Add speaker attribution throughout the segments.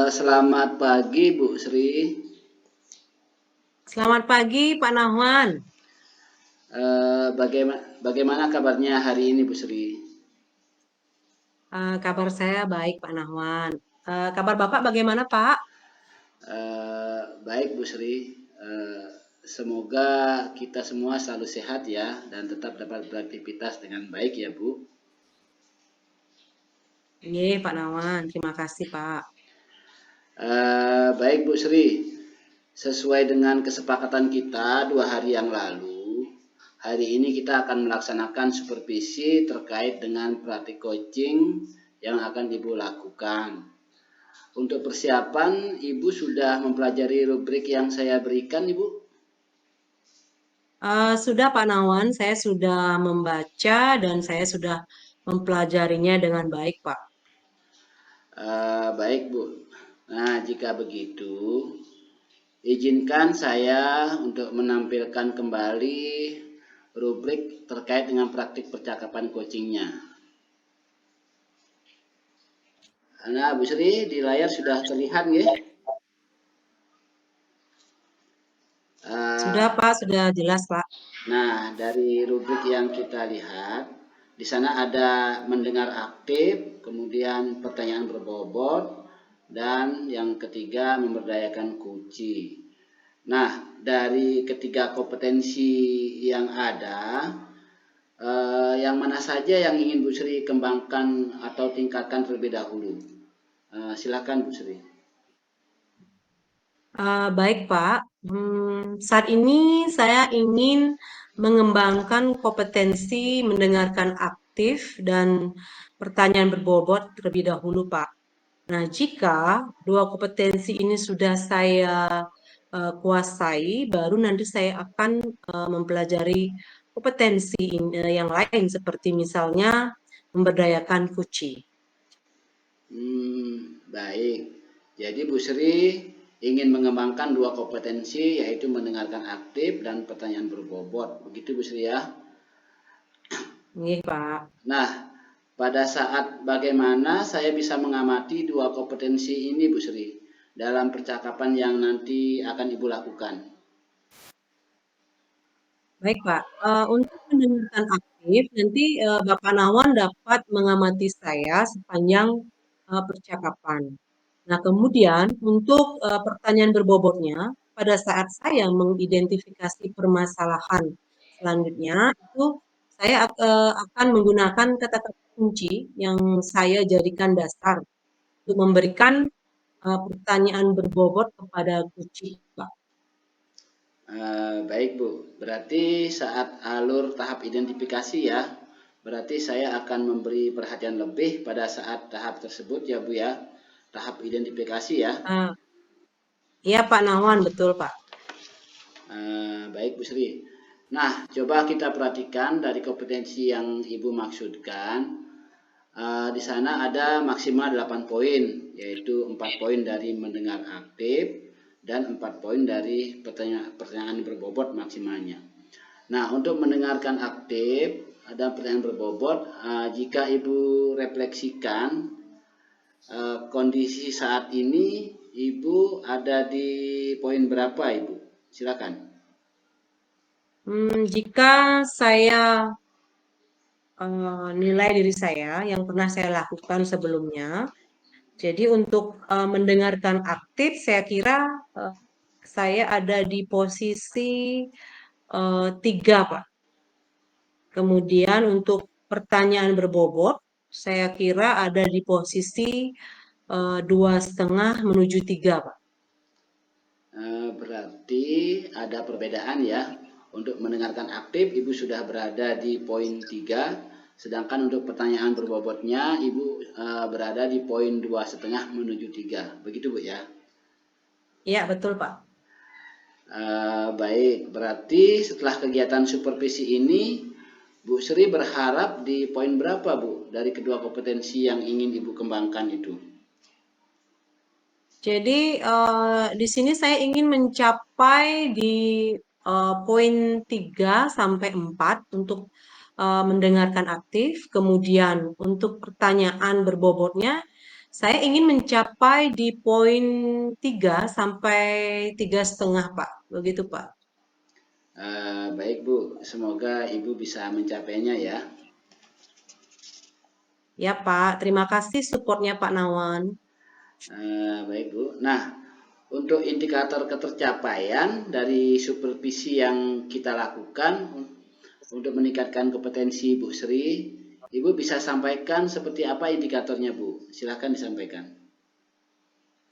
Speaker 1: Selamat pagi Bu Sri.
Speaker 2: Selamat pagi, Pak Nahwan.
Speaker 1: Bagaimana kabarnya hari ini Bu Sri?
Speaker 2: Kabar saya baik, Pak Nahwan. Kabar Bapak bagaimana, Pak?
Speaker 1: Baik Bu Sri. Semoga kita semua selalu sehat ya dan tetap dapat beraktivitas dengan baik ya Bu.
Speaker 2: Iya, Pak Nahwan. Terima kasih, Pak.
Speaker 1: Baik Bu Sri. Sesuai dengan kesepakatan kita 2 hari yang lalu, hari ini kita akan melaksanakan supervisi terkait dengan praktik coaching yang akan Ibu lakukan. Untuk persiapan, Ibu sudah mempelajari rubrik yang saya berikan, Ibu?
Speaker 2: Sudah, Pak Nahwan. Saya sudah membaca dan saya sudah mempelajarinya dengan baik, Pak.
Speaker 1: Baik, Bu. Nah, jika begitu, izinkan saya untuk menampilkan kembali rubrik terkait dengan praktik percakapan coachingnya. Nah, Bu Sri, di layar sudah terlihat ya?
Speaker 2: Sudah, Pak. Sudah jelas, Pak.
Speaker 1: Nah, dari rubrik yang kita lihat, di sana ada mendengar aktif, kemudian pertanyaan berbobot, dan yang ketiga memberdayakan kunci. Nah, dari ketiga kompetensi yang ada, yang mana saja yang ingin Bu Sri kembangkan atau tingkatkan terlebih dahulu? Silakan Bu Sri.
Speaker 2: Baik, Pak. Saat ini saya ingin mengembangkan kompetensi mendengarkan aktif dan pertanyaan berbobot terlebih dahulu, Pak. Nah, jika dua kompetensi ini sudah saya kuasai, baru nanti saya akan mempelajari kompetensi yang lain seperti misalnya memberdayakan kuci.
Speaker 1: Baik. Jadi Bu Sri ingin mengembangkan 2 kompetensi yaitu mendengarkan aktif dan pertanyaan berbobot. Begitu Bu Sri ya.
Speaker 2: Ini, Pak.
Speaker 1: Nah, pada saat bagaimana saya bisa mengamati 2 kompetensi ini Bu Sri dalam percakapan yang nanti akan Ibu lakukan.
Speaker 2: Baik, Pak. Untuk mendengarkan aktif, nanti Bapak Nawan dapat mengamati saya sepanjang percakapan. Nah, kemudian untuk pertanyaan berbobotnya, pada saat saya mengidentifikasi permasalahan selanjutnya, itu saya akan menggunakan kata-kata kunci yang saya jadikan dasar untuk memberikan pertanyaan berbobot kepada kunci, Pak.
Speaker 1: Baik Bu, berarti saat alur tahap identifikasi ya, berarti saya akan memberi perhatian lebih pada saat tahap tersebut ya Bu ya, tahap identifikasi ya.
Speaker 2: Eh, iya, Pak Nawan, betul, Pak.
Speaker 1: Baik Bu Sri. Nah, coba kita perhatikan dari kompetensi yang Ibu maksudkan. Di sana ada maksimal 8 poin, yaitu 4 poin dari mendengar aktif dan 4 poin dari pertanyaan berbobot maksimalnya. Nah, untuk mendengarkan aktif ada pertanyaan berbobot. Jika Ibu refleksikan kondisi saat ini, Ibu ada di poin berapa Ibu? Silakan.
Speaker 2: Jika saya nilai diri saya yang pernah saya lakukan sebelumnya, jadi untuk mendengarkan aktif, saya kira saya ada di posisi 3, Pak. Kemudian untuk pertanyaan berbobot, saya kira ada di posisi 2,5 menuju 3, Pak.
Speaker 1: Berarti ada perbedaan ya. Untuk mendengarkan aktif, Ibu sudah berada di poin 3, sedangkan untuk pertanyaan berbobotnya, Ibu berada di poin 2,5 menuju 3. Begitu Bu ya?
Speaker 2: Iya, betul, Pak.
Speaker 1: Baik, berarti setelah kegiatan supervisi ini, Bu Sri berharap di poin berapa Bu dari kedua kompetensi yang ingin Ibu kembangkan itu?
Speaker 2: Jadi di sini saya ingin mencapai di poin 3 sampai 4 untuk mendengarkan aktif. Kemudian untuk pertanyaan berbobotnya, Saya ingin mencapai di poin 3 sampai 3,5, Pak. Begitu, Pak.
Speaker 1: Baik Bu, semoga Ibu bisa mencapainya ya.
Speaker 2: Ya, Pak. Terima kasih supportnya Pak Nawan.
Speaker 1: Baik Bu. Nah, untuk indikator ketercapaian dari supervisi yang kita lakukan untuk meningkatkan kompetensi Bu Sri, Ibu bisa sampaikan seperti apa indikatornya Bu? Silahkan disampaikan.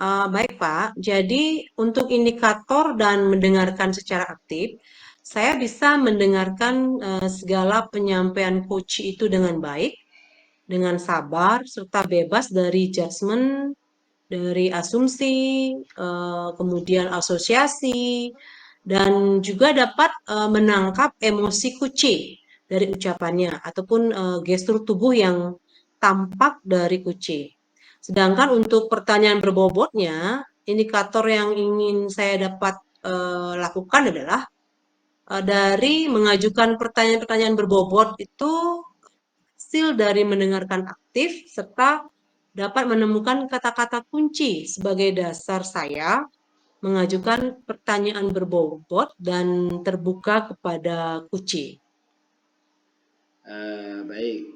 Speaker 2: Baik, Pak. Jadi, untuk indikator dan mendengarkan secara aktif, saya bisa mendengarkan segala penyampaian coach itu dengan baik, dengan sabar, serta bebas dari judgement, dari asumsi, kemudian asosiasi, dan juga dapat menangkap emosi kuci dari ucapannya ataupun gestur tubuh yang tampak dari kuci. Sedangkan untuk pertanyaan berbobotnya, indikator yang ingin saya dapat lakukan adalah dari mengajukan pertanyaan-pertanyaan berbobot itu hasil dari mendengarkan aktif serta dapat menemukan kata-kata kunci sebagai dasar saya mengajukan pertanyaan berbobot dan terbuka kepada Kuci.
Speaker 1: Baik,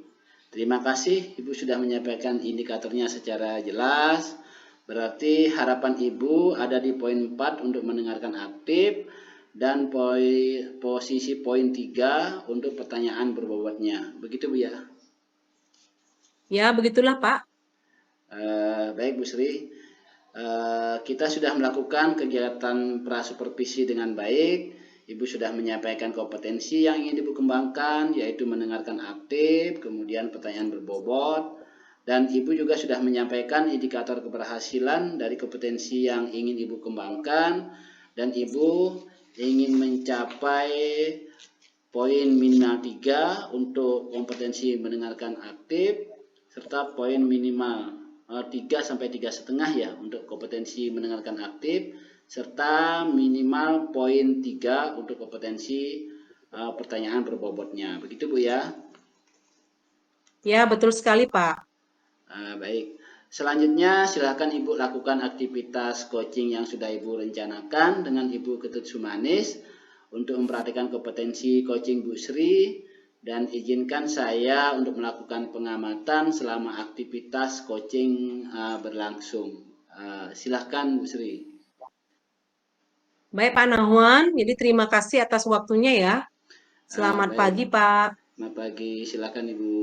Speaker 1: terima kasih Ibu sudah menyampaikan indikatornya secara jelas. Berarti harapan Ibu ada di poin 4 untuk mendengarkan aktif dan posisi poin 3 untuk pertanyaan berbobotnya. Begitu Bu ya?
Speaker 2: Ya, begitulah Pak.
Speaker 1: Baik Bu Sri, kita sudah melakukan kegiatan prasupervisi dengan baik. Ibu sudah menyampaikan kompetensi yang ingin Ibu kembangkan, yaitu mendengarkan aktif, kemudian pertanyaan berbobot, dan Ibu juga sudah menyampaikan indikator keberhasilan dari kompetensi yang ingin Ibu kembangkan, dan Ibu ingin mencapai poin minimal 3 untuk kompetensi mendengarkan aktif, serta poin minimal 3 sampai 3,5 ya untuk kompetensi mendengarkan aktif, serta minimal poin 3 untuk kompetensi pertanyaan berbobotnya. Begitu Bu ya?
Speaker 2: Ya, betul sekali Pak.
Speaker 1: Baik. Selanjutnya silakan Ibu lakukan aktivitas coaching yang sudah Ibu rencanakan dengan Ibu Ketut Sumanis untuk memperhatikan kompetensi coaching Bu Sri, dan izinkan saya untuk melakukan pengamatan selama aktivitas coaching berlangsung. Silahkan Bu Sri.
Speaker 2: Baik Pak Nahwan, jadi terima kasih atas waktunya ya. Selamat
Speaker 1: Baik,
Speaker 2: pagi Pak.
Speaker 1: selamat pagi. Silakan Ibu.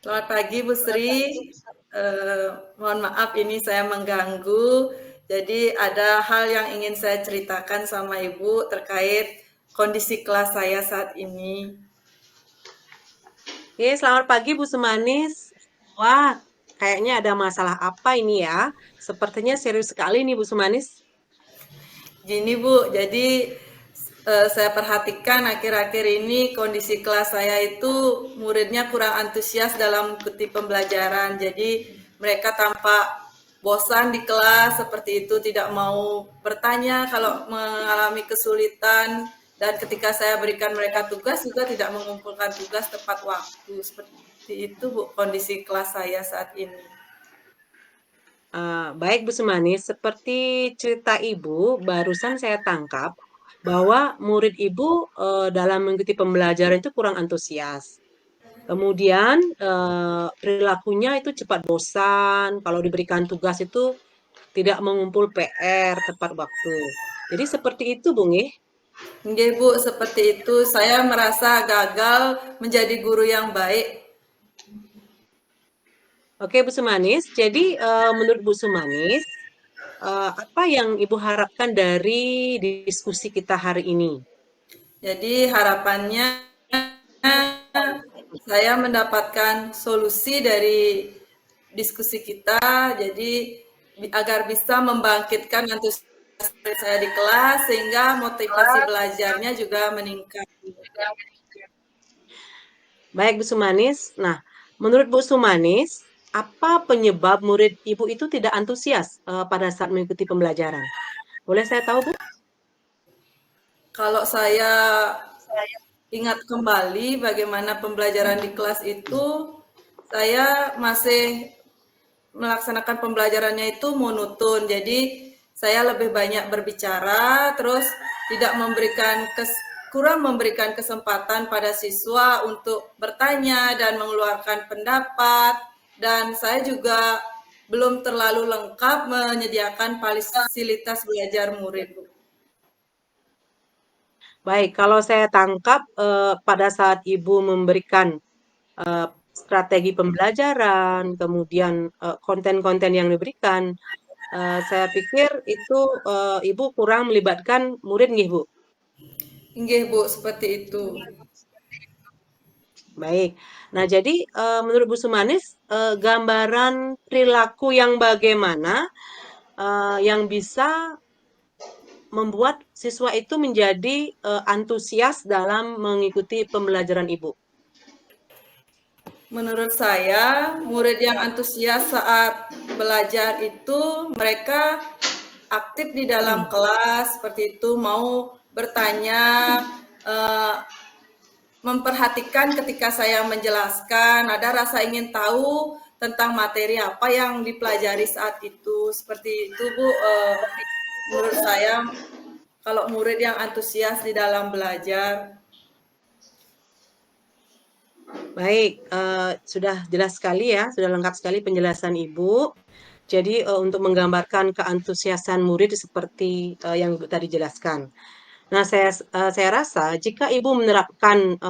Speaker 3: Selamat pagi Bu Sri. Mohon maaf ini saya mengganggu. Jadi ada hal yang ingin saya ceritakan sama Ibu terkait kondisi kelas saya saat ini.
Speaker 2: Oke, selamat pagi Bu Sumanis. Wah, kayaknya ada masalah apa ini ya? Sepertinya serius sekali nih Bu Sumanis.
Speaker 3: Gini Bu, jadi saya perhatikan akhir-akhir ini kondisi kelas saya itu muridnya kurang antusias dalam mengikuti pembelajaran. Jadi mereka tampak bosan di kelas seperti itu, tidak mau bertanya kalau mengalami kesulitan, dan ketika saya berikan mereka tugas juga tidak mengumpulkan tugas tepat waktu. Seperti itu Bu kondisi kelas saya saat ini.
Speaker 2: Baik Bu Sumanis, seperti cerita Ibu, barusan saya tangkap bahwa murid Ibu dalam mengikuti pembelajaran itu kurang antusias. Kemudian perilakunya itu cepat bosan, kalau diberikan tugas itu tidak mengumpul PR tepat waktu. Jadi seperti itu, Bung.
Speaker 3: Nggih Bu, seperti itu. Saya merasa gagal menjadi guru yang baik.
Speaker 2: Oke, Bu Sumanis. Jadi menurut Bu Sumanis, apa yang Ibu harapkan dari diskusi kita hari ini?
Speaker 3: Jadi harapannya saya mendapatkan solusi dari diskusi kita, jadi agar bisa membangkitkan antusiasme saya di kelas sehingga motivasi belajarnya juga meningkat.
Speaker 2: Baik, Bu Sumanis. Nah, menurut Bu Sumanis, apa penyebab murid Ibu itu tidak antusias pada saat mengikuti pembelajaran? Boleh saya tahu, Bu?
Speaker 3: Kalau saya ingat kembali bagaimana pembelajaran di kelas itu, saya masih melaksanakan pembelajarannya itu monoton. Jadi saya lebih banyak berbicara, terus tidak kurang memberikan kesempatan pada siswa untuk bertanya dan mengeluarkan pendapat. Dan saya juga belum terlalu lengkap menyediakan fasilitas belajar murid, Bu.
Speaker 2: Baik, kalau saya tangkap pada saat Ibu memberikan strategi pembelajaran, kemudian konten-konten yang diberikan, saya pikir itu Ibu kurang melibatkan murid, nggih, Bu?
Speaker 3: Nggih, Bu, seperti itu.
Speaker 2: Baik. Nah, jadi menurut Bu Sumanis, gambaran perilaku yang bagaimana yang bisa membuat siswa itu menjadi antusias dalam mengikuti pembelajaran Ibu?
Speaker 3: Menurut saya, murid yang antusias saat belajar itu mereka aktif di dalam kelas, seperti itu, mau bertanya, memperhatikan ketika saya menjelaskan, ada rasa ingin tahu tentang materi apa yang dipelajari saat itu. Seperti itu, Bu. Menurut saya, kalau murid yang antusias di dalam belajar.
Speaker 2: Baik, sudah jelas sekali ya, sudah lengkap sekali penjelasan Ibu. Jadi untuk menggambarkan keantusiasan murid seperti yang Ibu tadi jelaskan. Nah, saya rasa jika Ibu menerapkan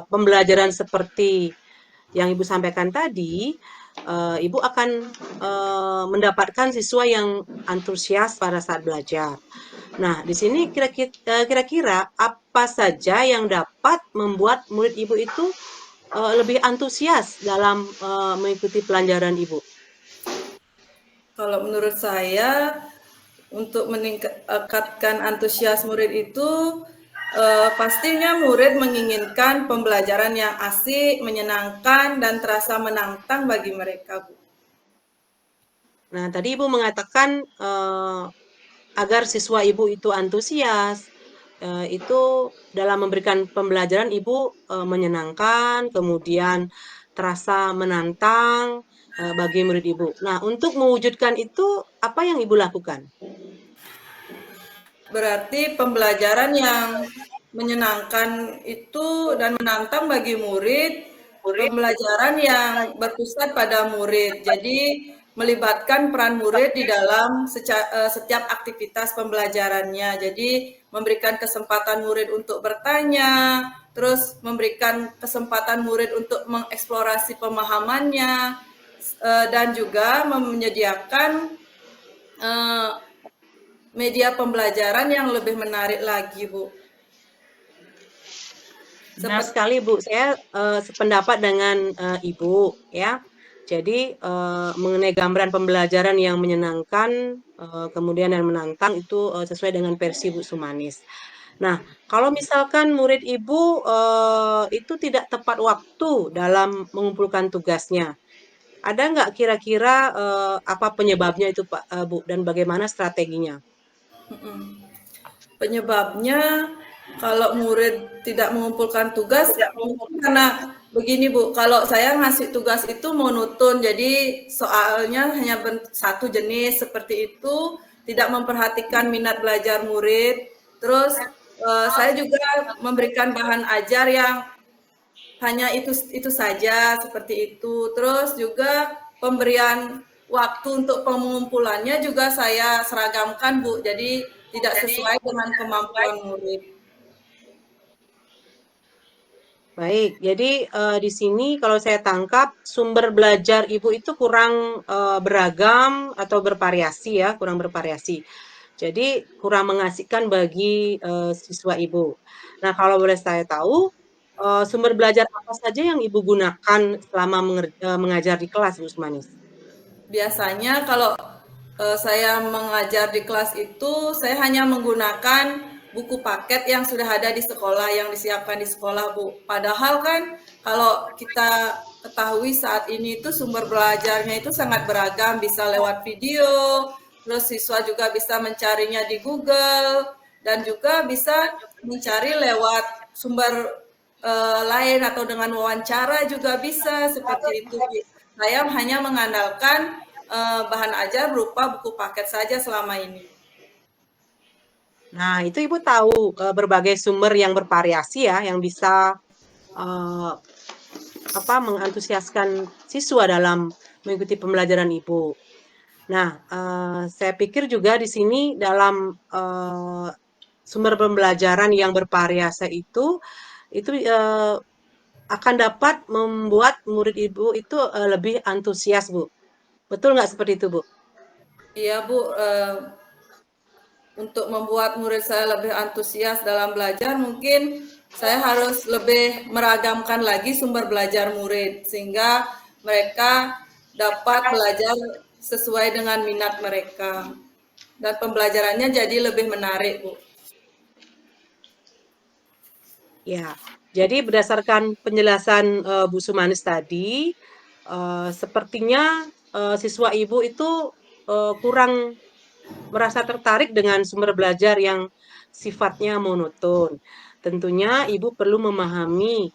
Speaker 2: pembelajaran seperti yang Ibu sampaikan tadi, Ibu akan mendapatkan siswa yang antusias pada saat belajar. Nah, di sini kira-kira apa saja yang dapat membuat murid Ibu itu lebih antusias dalam mengikuti pelajaran Ibu?
Speaker 3: Kalau menurut saya, untuk meningkatkan antusias murid itu, pastinya murid menginginkan pembelajaran yang asik, menyenangkan, dan terasa menantang bagi mereka, Bu.
Speaker 2: Nah, tadi Ibu mengatakan agar siswa Ibu itu antusias, itu dalam memberikan pembelajaran Ibu menyenangkan, kemudian terasa menantang bagi murid Ibu. Nah, untuk mewujudkan itu, apa yang Ibu lakukan?
Speaker 3: Berarti pembelajaran yang menyenangkan itu dan menantang bagi murid, pembelajaran yang berpusat pada murid. Jadi melibatkan peran murid di dalam setiap aktivitas pembelajarannya. Jadi memberikan kesempatan murid untuk bertanya, terus memberikan kesempatan murid untuk mengeksplorasi pemahamannya, dan juga menyediakan media pembelajaran yang lebih menarik lagi, Bu.
Speaker 2: Benar sekali, Bu. Saya sependapat dengan Ibu, ya. Jadi mengenai gambaran pembelajaran yang menyenangkan, kemudian yang menantang itu sesuai dengan versi Bu Sumanis. Nah, kalau misalkan murid Ibu itu tidak tepat waktu dalam mengumpulkan tugasnya, ada nggak kira-kira apa penyebabnya itu, Pak, Bu, dan bagaimana strateginya?
Speaker 3: Penyebabnya kalau murid tidak mengumpulkan tugas, mungkin karena begini, Bu, kalau saya ngasih tugas itu monoton, jadi soalnya hanya satu jenis seperti itu, tidak memperhatikan minat belajar murid. Terus saya juga memberikan bahan ajar yang hanya itu saja, seperti itu. Terus juga pemberian waktu untuk pengumpulannya juga saya seragamkan, Bu. Jadi tidak sesuai dengan kemampuan murid.
Speaker 2: Baik, jadi di sini kalau saya tangkap sumber belajar Ibu itu kurang beragam atau bervariasi ya, kurang bervariasi. Jadi kurang mengasihkan bagi siswa Ibu. Nah, kalau boleh saya tahu, sumber belajar apa saja yang Ibu gunakan selama mengajar di kelas, Bu Sumanis?
Speaker 3: Biasanya kalau saya mengajar di kelas itu, saya hanya menggunakan buku paket yang sudah ada di sekolah, yang disiapkan di sekolah, Bu. Padahal kan kalau kita ketahui saat ini itu sumber belajarnya itu sangat beragam, bisa lewat video, terus siswa juga bisa mencarinya di Google, dan juga bisa mencari lewat sumber lain atau dengan wawancara juga bisa, seperti itu. Saya hanya mengandalkan bahan ajar berupa buku paket saja selama ini.
Speaker 2: Nah, itu Ibu tahu berbagai sumber yang bervariasi ya, yang bisa eh, mengantusiaskan siswa dalam mengikuti pembelajaran Ibu. Nah, saya pikir juga di sini dalam sumber pembelajaran yang bervariasi itu akan dapat membuat murid Ibu itu lebih antusias, Bu. Betul nggak seperti itu, Bu?
Speaker 3: Iya, Bu, untuk membuat murid saya lebih antusias dalam belajar, mungkin saya harus lebih meragamkan lagi sumber belajar murid, sehingga mereka dapat belajar sesuai dengan minat mereka. Dan pembelajarannya jadi lebih menarik, Bu.
Speaker 2: Ya, jadi berdasarkan penjelasan Bu Sumanis tadi, sepertinya siswa Ibu itu kurang merasa tertarik dengan sumber belajar yang sifatnya monoton. Tentunya Ibu perlu memahami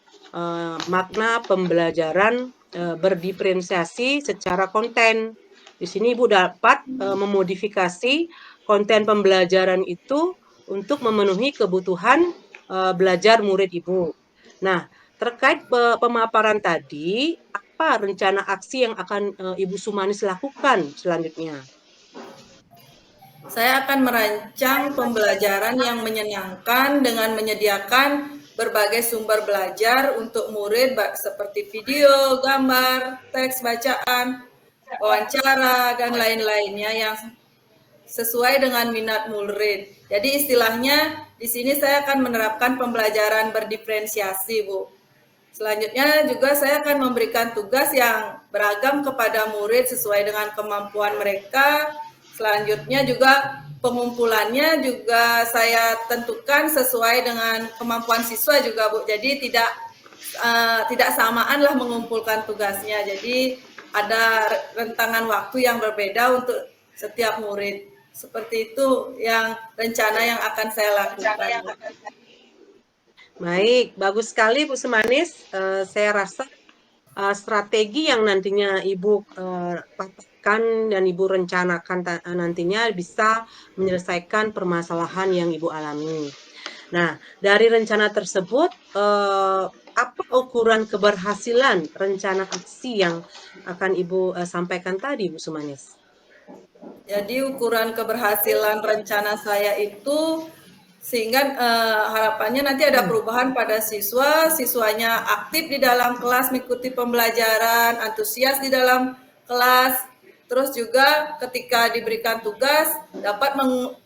Speaker 2: makna pembelajaran berdiferensiasi secara konten. Di sini Ibu dapat memodifikasi konten pembelajaran itu untuk memenuhi kebutuhan belajar murid Ibu. Nah, terkait pemaparan tadi, apa rencana aksi yang akan Ibu Sumanis lakukan selanjutnya?
Speaker 3: Saya akan merancang pembelajaran yang menyenangkan dengan menyediakan berbagai sumber belajar untuk murid seperti video, gambar, teks bacaan, wawancara, dan lain-lainnya yang sesuai dengan minat murid. Jadi istilahnya di sini saya akan menerapkan pembelajaran berdiferensiasi, Bu. Selanjutnya juga saya akan memberikan tugas yang beragam kepada murid sesuai dengan kemampuan mereka. Selanjutnya juga pengumpulannya juga saya tentukan sesuai dengan kemampuan siswa juga, Bu. Jadi tidak samaan lah mengumpulkan tugasnya. Jadi ada rentangan waktu yang berbeda untuk setiap murid. Seperti itu yang rencana yang akan saya lakukan.
Speaker 2: Baik, bagus sekali Bu Sumanis. Saya rasa strategi yang nantinya Ibu patahkan dan Ibu rencanakan nantinya bisa menyelesaikan permasalahan yang Ibu alami. Nah, dari rencana tersebut, apa ukuran keberhasilan rencana aksi yang akan Ibu sampaikan tadi, Bu Sumanis?
Speaker 3: Jadi ukuran keberhasilan rencana saya itu sehingga harapannya nanti ada perubahan pada siswanya aktif di dalam kelas mengikuti pembelajaran, antusias di dalam kelas, terus juga ketika diberikan tugas dapat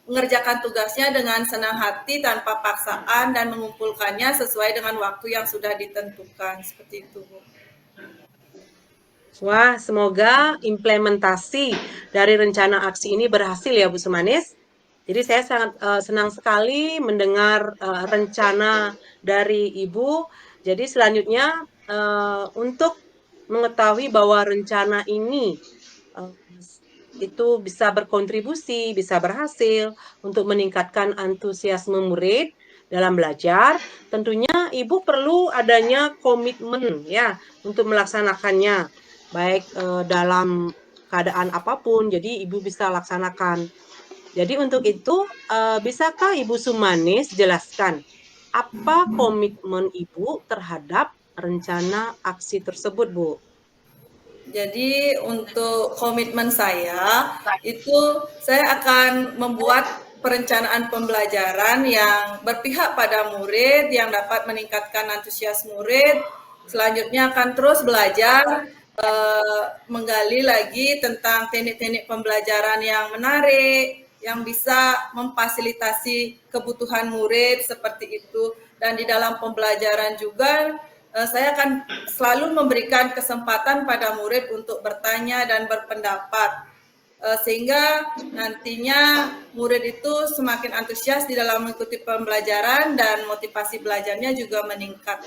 Speaker 3: mengerjakan tugasnya dengan senang hati tanpa paksaan dan mengumpulkannya sesuai dengan waktu yang sudah ditentukan, seperti itu, Bu.
Speaker 2: Wah, semoga implementasi dari rencana aksi ini berhasil ya Bu Sumanis. Jadi saya sangat senang sekali mendengar rencana dari Ibu. Jadi selanjutnya untuk mengetahui bahwa rencana ini itu bisa berkontribusi, bisa berhasil untuk meningkatkan antusiasme murid dalam belajar, tentunya Ibu perlu adanya komitmen ya untuk melaksanakannya, baik dalam keadaan apapun. Jadi Ibu bisa laksanakan. Jadi untuk itu, bisakah Ibu Sumanis jelaskan apa komitmen Ibu terhadap rencana aksi tersebut, Bu?
Speaker 3: Jadi untuk komitmen saya itu saya akan membuat perencanaan pembelajaran yang berpihak pada murid yang dapat meningkatkan antusias murid. Selanjutnya akan terus belajar menggali lagi tentang teknik-teknik pembelajaran yang menarik, yang bisa memfasilitasi kebutuhan murid seperti itu. Dan di dalam pembelajaran juga saya akan selalu memberikan kesempatan pada murid untuk bertanya dan berpendapat. Sehingga nantinya murid itu semakin antusias di dalam mengikuti pembelajaran dan motivasi belajarnya juga meningkat.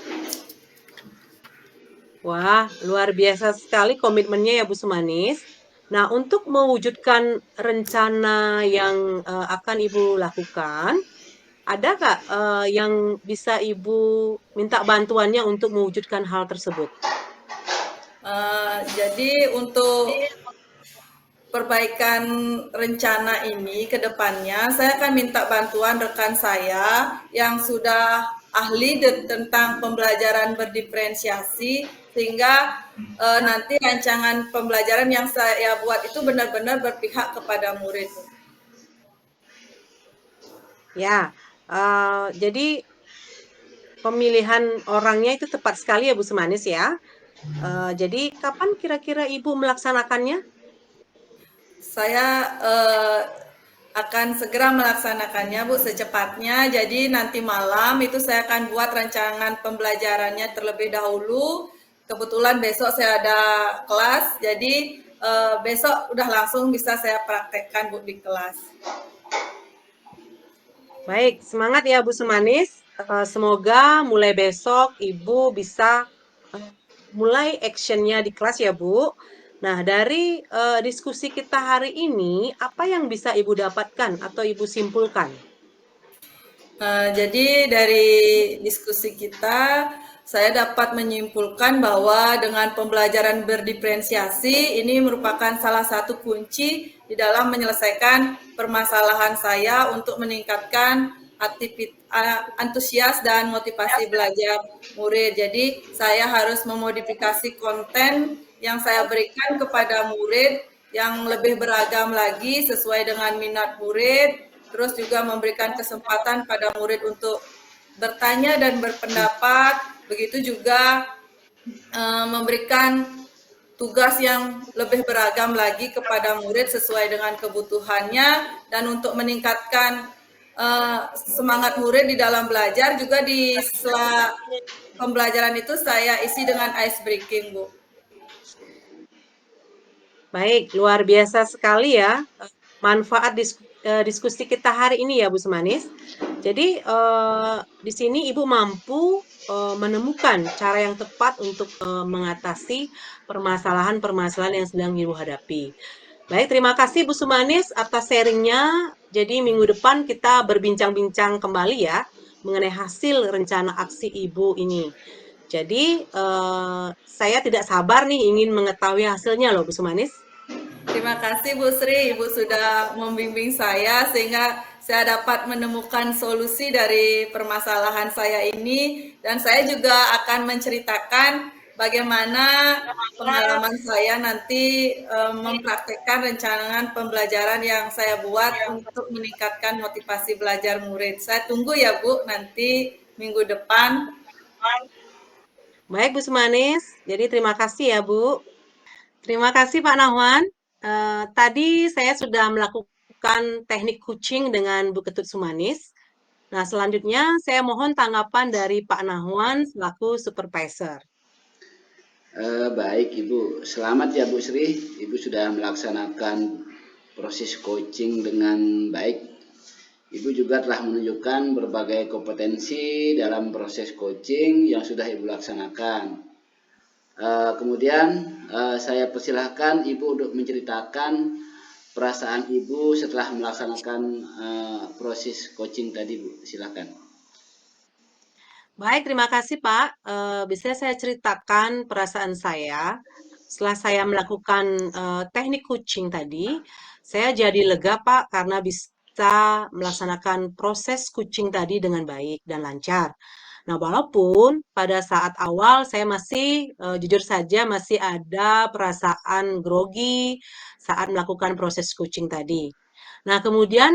Speaker 2: Wah, luar biasa sekali komitmennya ya Bu Sumanis. Nah, untuk mewujudkan rencana yang akan Ibu lakukan, ada nggak yang bisa Ibu minta bantuannya untuk mewujudkan hal tersebut?
Speaker 3: Jadi untuk perbaikan rencana ini ke depannya, saya akan minta bantuan rekan saya yang sudah ahli tentang pembelajaran berdiferensiasi, sehingga nanti rancangan pembelajaran yang saya buat itu benar-benar berpihak kepada murid.
Speaker 2: Ya, jadi pemilihan orangnya itu tepat sekali ya Bu Semanis ya. Jadi kapan kira-kira Ibu melaksanakannya?
Speaker 3: Saya akan segera melaksanakannya Bu secepatnya. Jadi nanti malam itu saya akan buat rancangan pembelajarannya terlebih dahulu. Kebetulan besok saya ada kelas, jadi besok udah langsung bisa saya praktekkan Bu di kelas.
Speaker 2: Baik, semangat ya Bu Semanis. Semoga mulai besok Ibu bisa mulai actionnya di kelas ya Bu. Nah, dari diskusi kita hari ini, apa yang bisa Ibu dapatkan atau Ibu simpulkan?
Speaker 3: Jadi dari diskusi kita, saya dapat menyimpulkan bahwa dengan pembelajaran berdiferensiasi ini merupakan salah satu kunci di dalam menyelesaikan permasalahan saya untuk meningkatkan antusias dan motivasi belajar murid. Jadi saya harus memodifikasi konten yang saya berikan kepada murid yang lebih beragam lagi sesuai dengan minat murid, terus juga memberikan kesempatan pada murid untuk bertanya dan berpendapat, begitu juga memberikan tugas yang lebih beragam lagi kepada murid sesuai dengan kebutuhannya, dan untuk meningkatkan semangat murid di dalam belajar juga di sela pembelajaran itu saya isi dengan ice breaking, Bu.
Speaker 2: Baik, luar biasa sekali ya manfaat diskusi kita hari ini ya Bu Semanis. Jadi di sini Ibu mampu menemukan cara yang tepat untuk mengatasi permasalahan-permasalahan yang sedang Ibu hadapi. Baik, terima kasih Bu Sumanis atas sharingnya. Jadi minggu depan kita berbincang-bincang kembali ya mengenai hasil rencana aksi Ibu ini. Jadi saya tidak sabar nih ingin mengetahui hasilnya loh Bu Sumanis.
Speaker 3: Terima kasih Bu Sri, Ibu sudah membimbing saya sehingga saya dapat menemukan solusi dari permasalahan saya ini, dan saya juga akan menceritakan bagaimana pengalaman saya nanti mempraktekkan rancangan pembelajaran yang saya buat untuk meningkatkan motivasi belajar murid. Saya tunggu ya Bu nanti minggu depan.
Speaker 2: Baik Bu Sumanis, jadi terima kasih ya Bu. Terima kasih Pak Nahwan. Tadi saya sudah melakukan teknik coaching dengan Bu Ketut Sumanis. Nah, selanjutnya saya mohon tanggapan dari Pak Nahwan selaku supervisor.
Speaker 1: Baik Ibu, selamat ya Bu Sri. Ibu sudah melaksanakan proses coaching dengan baik. Ibu juga telah menunjukkan berbagai kompetensi dalam proses coaching yang sudah Ibu laksanakan. Kemudian saya persilahkan Ibu untuk menceritakan perasaan Ibu setelah melaksanakan proses coaching tadi Bu. Silakan.
Speaker 2: Baik, terima kasih Pak. Bisa saya ceritakan perasaan saya setelah saya melakukan teknik coaching tadi. Saya jadi lega Pak karena bisa melaksanakan proses coaching tadi dengan baik dan lancar. Nah, walaupun pada saat awal saya masih jujur saja masih ada perasaan grogi saat melakukan proses coaching tadi. Nah, kemudian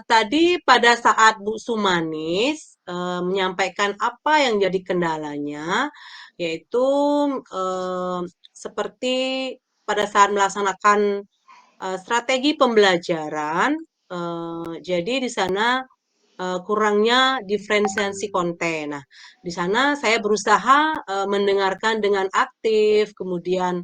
Speaker 2: tadi pada saat Bu Sumanis menyampaikan apa yang jadi kendalanya, yaitu seperti pada saat melaksanakan strategi pembelajaran, jadi di sana kurangnya diferensiasi konten. Nah, di sana saya berusaha mendengarkan dengan aktif, kemudian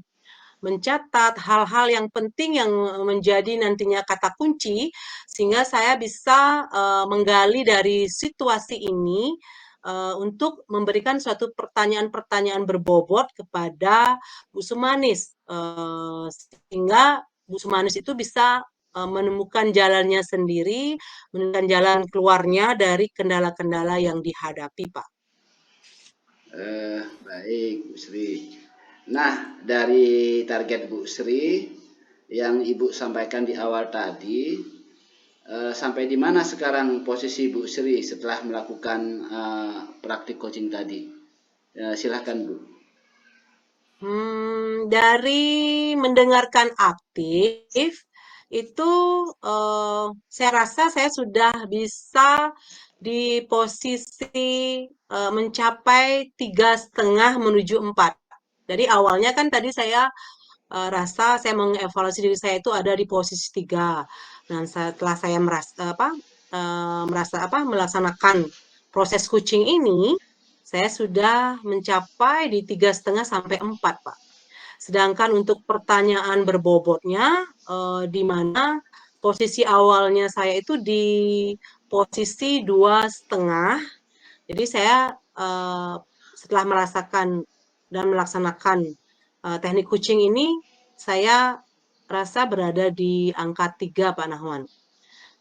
Speaker 2: mencatat hal-hal yang penting yang menjadi nantinya kata kunci, sehingga saya bisa menggali dari situasi ini untuk memberikan suatu pertanyaan-pertanyaan berbobot kepada Bu Sumanis, sehingga Bu Sumanis itu bisa menemukan jalannya sendiri, menemukan jalan keluarnya dari kendala-kendala yang dihadapi, Pak.
Speaker 1: Baik Bu Sri. Nah, dari target Bu Sri, yang Ibu sampaikan di awal tadi, sampai di mana sekarang posisi Bu Sri setelah melakukan praktik coaching tadi? Silahkan Bu.
Speaker 2: Dari mendengarkan aktif itu saya rasa saya sudah bisa di posisi mencapai 3,5 menuju 4. Jadi awalnya kan tadi saya rasa saya mengevaluasi diri saya itu ada di posisi 3. Dan setelah saya melaksanakan proses coaching ini, saya sudah mencapai di 3,5 sampai 4, Pak. Sedangkan untuk pertanyaan berbobotnya, di mana posisi awalnya saya itu di posisi 2,5. Jadi saya setelah merasakan dan melaksanakan teknik coaching ini, saya rasa berada di angka 3, Pak Nahwan.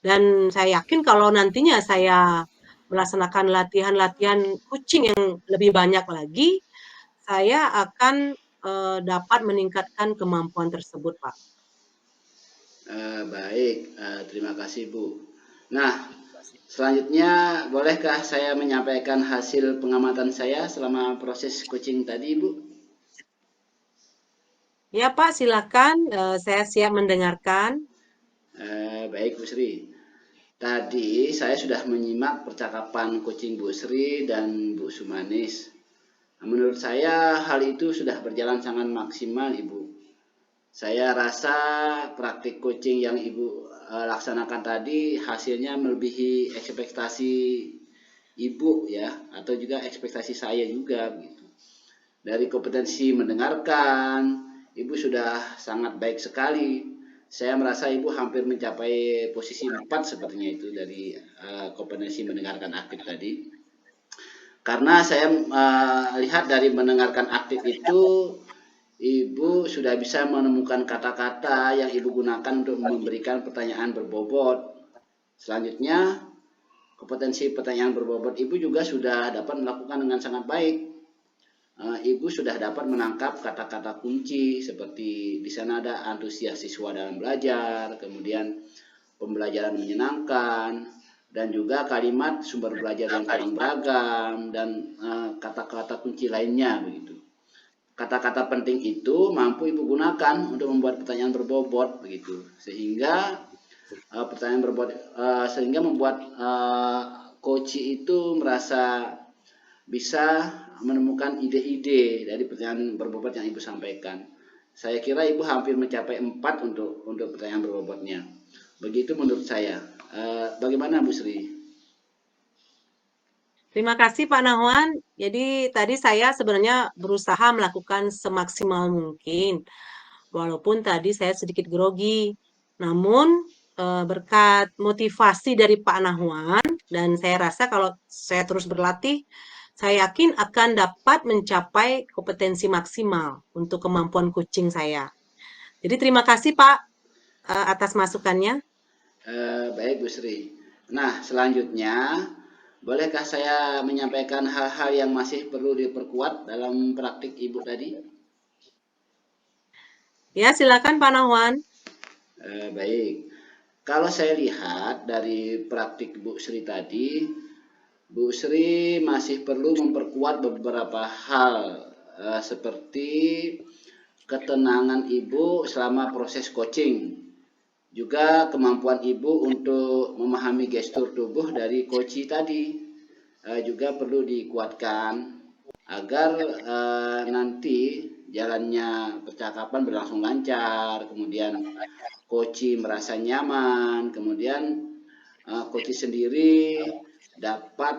Speaker 2: Dan saya yakin kalau nantinya saya melaksanakan latihan-latihan coaching yang lebih banyak lagi, saya akan dapat meningkatkan kemampuan tersebut, Pak.
Speaker 1: Baik, terima kasih Bu. Nah, selanjutnya bolehkah saya menyampaikan hasil pengamatan saya selama proses coaching tadi, Bu?
Speaker 2: Ya Pak, silakan. Saya siap mendengarkan.
Speaker 1: Baik Bu Sri. Tadi saya sudah menyimak percakapan coaching Bu Sri dan Bu Sumanis. Menurut saya hal itu sudah berjalan sangat maksimal, Ibu. Saya rasa praktik coaching yang Ibu laksanakan tadi hasilnya melebihi ekspektasi Ibu ya, atau juga ekspektasi saya juga gitu. Dari kompetensi mendengarkan, Ibu sudah sangat baik sekali. Saya merasa Ibu hampir mencapai posisi 4 sepertinya itu dari kompetensi mendengarkan aktif tadi. Karena saya lihat dari mendengarkan aktif itu, Ibu sudah bisa menemukan kata-kata yang Ibu gunakan untuk memberikan pertanyaan berbobot. Selanjutnya, kompetensi pertanyaan berbobot Ibu juga sudah dapat melakukan dengan sangat baik. Ibu sudah dapat menangkap kata-kata kunci seperti di sana ada antusias siswa dalam belajar, kemudian pembelajaran menyenangkan, dan juga kalimat sumber belajar yang kurang beragam, dan kata-kata kunci lainnya begitu. Kata-kata penting itu mampu Ibu gunakan untuk membuat pertanyaan berbobot begitu, sehingga pertanyaan berbobot sehingga membuat coach itu merasa bisa menemukan ide-ide dari pertanyaan berbobot yang Ibu sampaikan. Saya kira Ibu hampir mencapai 4 untuk pertanyaan berbobotnya. Begitu menurut saya. Bagaimana Bu Sri?
Speaker 2: Terima kasih Pak Nahwan. Jadi tadi saya sebenarnya berusaha melakukan semaksimal mungkin. Walaupun tadi saya sedikit grogi. Namun berkat motivasi dari Pak Nahwan, dan saya rasa kalau saya terus berlatih, saya yakin akan dapat mencapai kompetensi maksimal untuk kemampuan coaching saya. Jadi terima kasih Pak atas masukannya.
Speaker 1: Baik Bu Sri. Nah, selanjutnya bolehkah saya menyampaikan hal-hal yang masih perlu diperkuat dalam praktik Ibu tadi?
Speaker 2: Ya, silakan Pak Nahwan.
Speaker 1: Baik. Kalau saya lihat dari praktik Bu Sri tadi, Bu Sri masih perlu memperkuat beberapa hal seperti ketenangan Ibu selama proses coaching. Juga kemampuan Ibu untuk memahami gestur tubuh dari coach tadi juga perlu dikuatkan agar nanti jalannya percakapan berlangsung lancar, kemudian coach merasa nyaman, kemudian coach sendiri dapat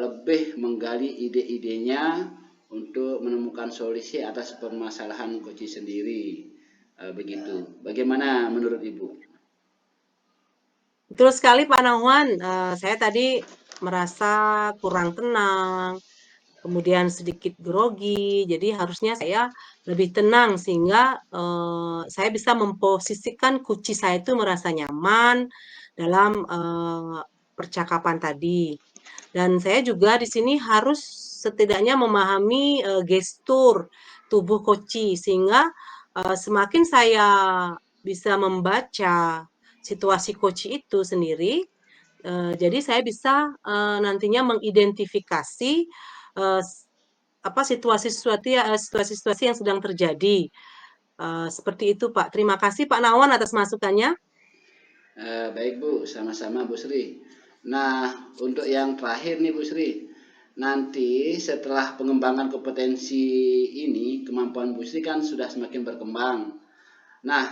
Speaker 1: lebih menggali ide-idenya untuk menemukan solusi atas permasalahan coach sendiri. Begitu. Bagaimana menurut Ibu?
Speaker 2: Betul sekali Pak Nahwan. Saya tadi merasa kurang tenang, kemudian sedikit grogi. Jadi harusnya saya lebih tenang sehingga saya bisa memposisikan kunci saya itu merasa nyaman dalam percakapan tadi. Dan saya juga di sini harus setidaknya memahami gestur tubuh koci sehingga semakin saya bisa membaca situasi coach itu sendiri, jadi saya bisa nantinya mengidentifikasi situasi-situasi yang sedang terjadi. Seperti itu, Pak. Terima kasih Pak Nawan atas masukannya.
Speaker 1: Baik Bu, sama-sama Bu Sri. Nah, untuk yang terakhir nih Bu Sri, nanti setelah pengembangan kompetensi ini, kemampuan Bu Sri kan sudah semakin berkembang. Nah,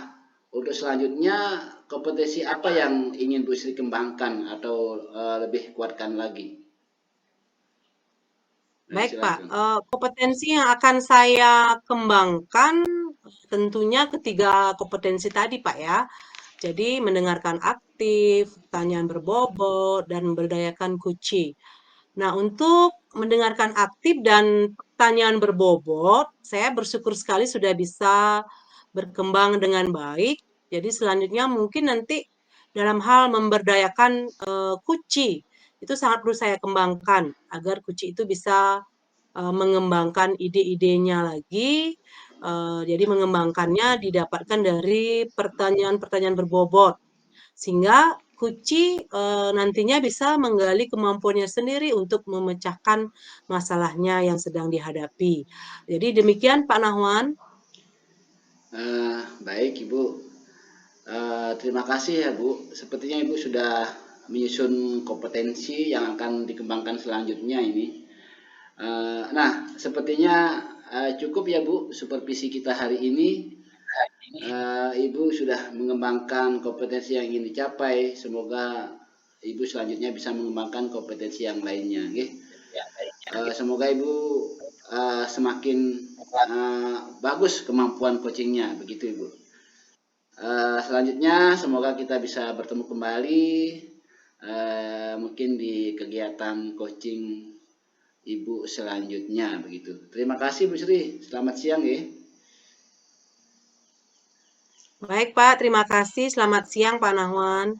Speaker 1: untuk selanjutnya kompetensi apa yang ingin Bu Sri kembangkan atau lebih kuatkan lagi?
Speaker 2: Baik Pak,
Speaker 1: Silakan.
Speaker 2: kompetensi yang akan saya kembangkan tentunya ketiga kompetensi tadi Pak ya. Jadi mendengarkan aktif, pertanyaan berbobot, dan memberdayakan kunci. Nah, untuk mendengarkan aktif dan pertanyaan berbobot, saya bersyukur sekali sudah bisa berkembang dengan baik. Jadi selanjutnya mungkin nanti dalam hal memberdayakan kunci, itu sangat perlu saya kembangkan agar kunci itu bisa mengembangkan ide-idenya lagi. Jadi mengembangkannya didapatkan dari pertanyaan-pertanyaan berbobot. Sehingga Kuci nantinya bisa menggali kemampuannya sendiri untuk memecahkan masalahnya yang sedang dihadapi. Jadi demikian Pak Nahwan.
Speaker 1: Baik Ibu, terima kasih ya Bu. Sepertinya Ibu sudah menyusun kompetensi yang akan dikembangkan selanjutnya ini. Nah, sepertinya cukup ya Bu supervisi kita hari ini. Ibu sudah mengembangkan kompetensi yang ingin dicapai. Semoga Ibu selanjutnya bisa mengembangkan kompetensi yang lainnya. Semoga Ibu semakin bagus kemampuan coachingnya, begitu Ibu. Selanjutnya semoga kita bisa bertemu kembali mungkin di kegiatan coaching Ibu selanjutnya, begitu. Terima kasih Bu Sri. Selamat siang ya.
Speaker 2: Baik Pak, terima kasih. Selamat siang Pak Nahwan.